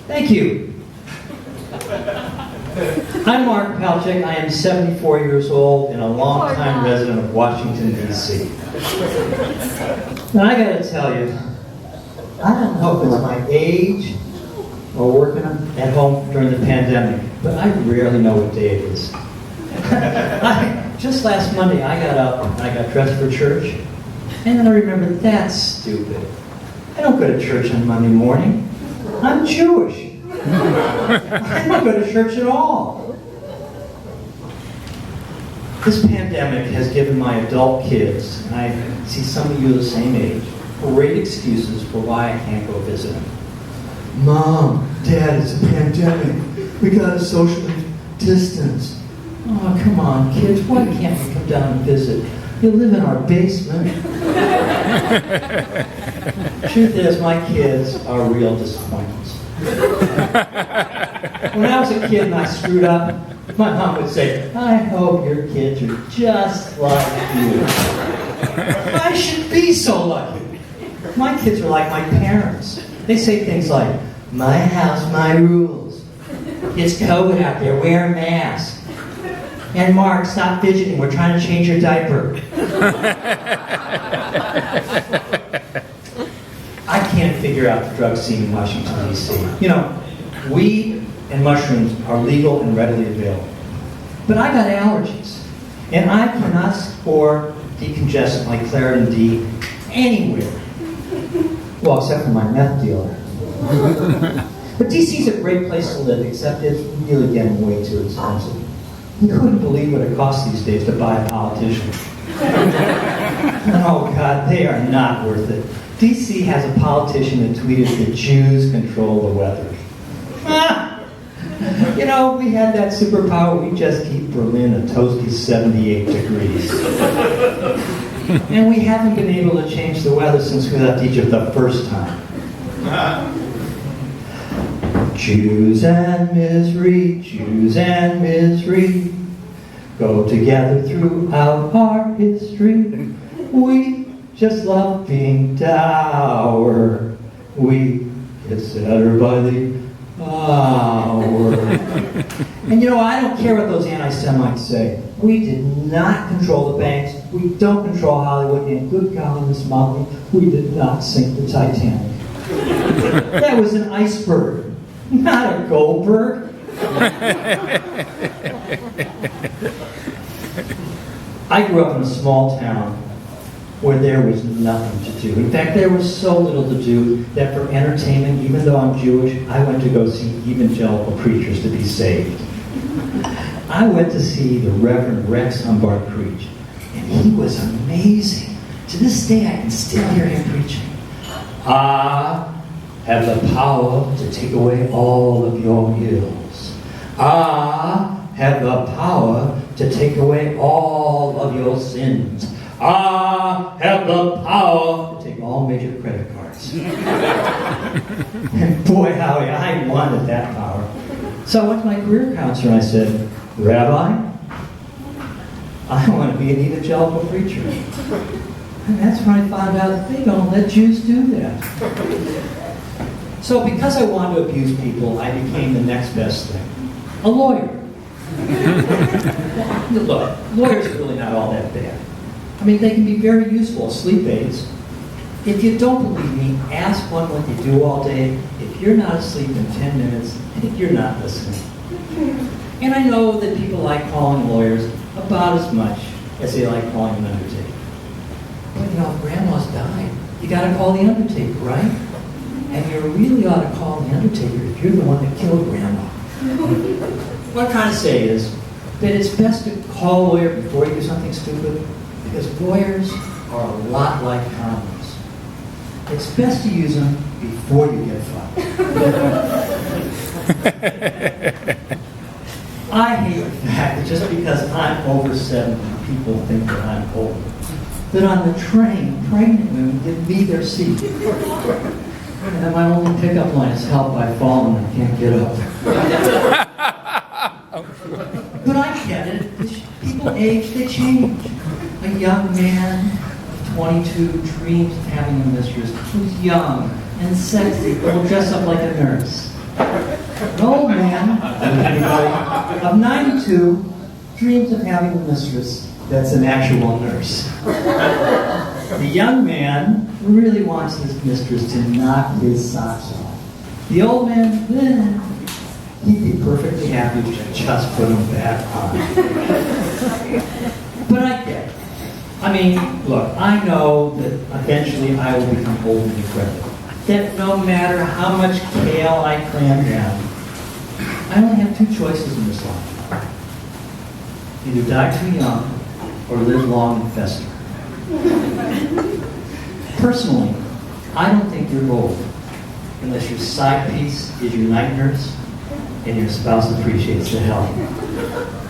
Thank you. I'm Mark Palchik. I am 74 years old and a longtime resident of Washington, D.C. Now, I gotta tell you, I don't know if it's my age or working at home during the pandemic, but I rarely know what day it is. Just last Monday, I got up and I got dressed for church, and then I remembered, that's stupid. I don't go to church on Monday morning. I'm Jewish. I don't go to church at all. This pandemic has given my adult kids, and I see some of you the same age, great excuses for why I can't go visit them. Mom, Dad, it's a pandemic. We gotta socially distance. Oh, come on, kids, why can't you come down and visit? You live in our basement. Truth is, my kids are real disappointments. When I was a kid and I screwed up, my mom would say, I hope your kids are just like you. I should be so lucky. My kids are like my parents. They say things like, my house, my rules. It's COVID out there, wear a mask. And Mark, stop fidgeting, we're trying to change your diaper. I can't figure out the drug scene in Washington, D.C. You know, weed and mushrooms are legal and readily available. But I got allergies, and I cannot score decongestant like Claritin D anywhere. Well, except for my meth dealer. But D.C.'s a great place to live, except it's really getting way too expensive. You couldn't believe what it costs these days to buy a politician. Oh God, they are not worth it. D.C. has a politician that tweeted that Jews control the weather. You know, we had that superpower, we just keep Berlin a toasty 78 degrees. And we haven't been able to change the weather since we left Egypt the first time. Jews and misery, go together throughout our history. We just love being dour. We get sadder by the hour. And you know, I don't care what those anti-Semites say. We did not control the banks. We don't control Hollywood. And good golly, Miss Molly, we did not sink the Titanic. That was an iceberg, not a Goldberg. I grew up in a small town where there was nothing to do. In fact, there was so little to do that for entertainment, even though I'm Jewish, I went to go see evangelical preachers to be saved. I went to see the Reverend Rex Humbard preach, and he was amazing. To this day, I can still hear him preaching. I have the power to take away all of your ills. I have the power to take away all of your sins. I have the power to take all major credit cards. And boy, Howie, I wanted that power. So I went to my career counselor and I said, Rabbi, I want to be an evangelical preacher. And that's when I found out that they don't let Jews do that. So because I wanted to abuse people, I became the next best thing. A lawyer. Look, lawyers are really not all that bad. I mean, they can be very useful as sleep aids. If you don't believe me, ask one what they do all day. If you're not asleep in 10 minutes, you're not listening. And I know that people like calling lawyers about as much as they like calling an undertaker. But you know, if grandma's died, you gotta call the undertaker, right? And you really ought to call the undertaker if you're the one that killed grandma. What I'm trying to say is that it's best to call a lawyer before you do something stupid, because lawyers are a lot like condoms. It's best to use them before you get fucked. I hate the fact that just because I'm over 70, people think that I'm old. That on the train, pregnant women give me their seat. And my only pickup line is help, I've fallen and I can't get up. But I get it. People age, they change. A young man, 22, dreams of having a mistress who's young and sexy, will dress up like a nurse. An old man, anybody, of 92 dreams of having a mistress that's an actual nurse. The young man really wants his mistress to knock his socks off. The old man, he'd be perfectly happy to just put them back on. But I get it. I mean, look, I know that eventually I will become old and decrepit. That no matter how much kale I cram down, I only have two choices in this life. Either die too young or live long and fester. Personally, I don't think you're old unless your side piece is your night nurse and your spouse appreciates the help.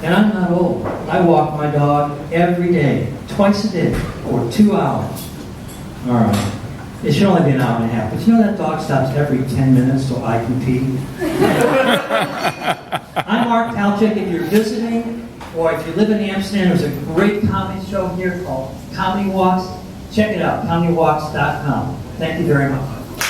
And I'm not old. I walk my dog every day, twice a day, for 2 hours. All right. It should only be an hour and a half, but you know that dog stops every 10 minutes so I can pee? I'm Mark Talchik. If you're visiting, or if you live in Amsterdam, there's a great comedy show here called Comedy Walks. Check it out, comedywalks.com. Thank you very much.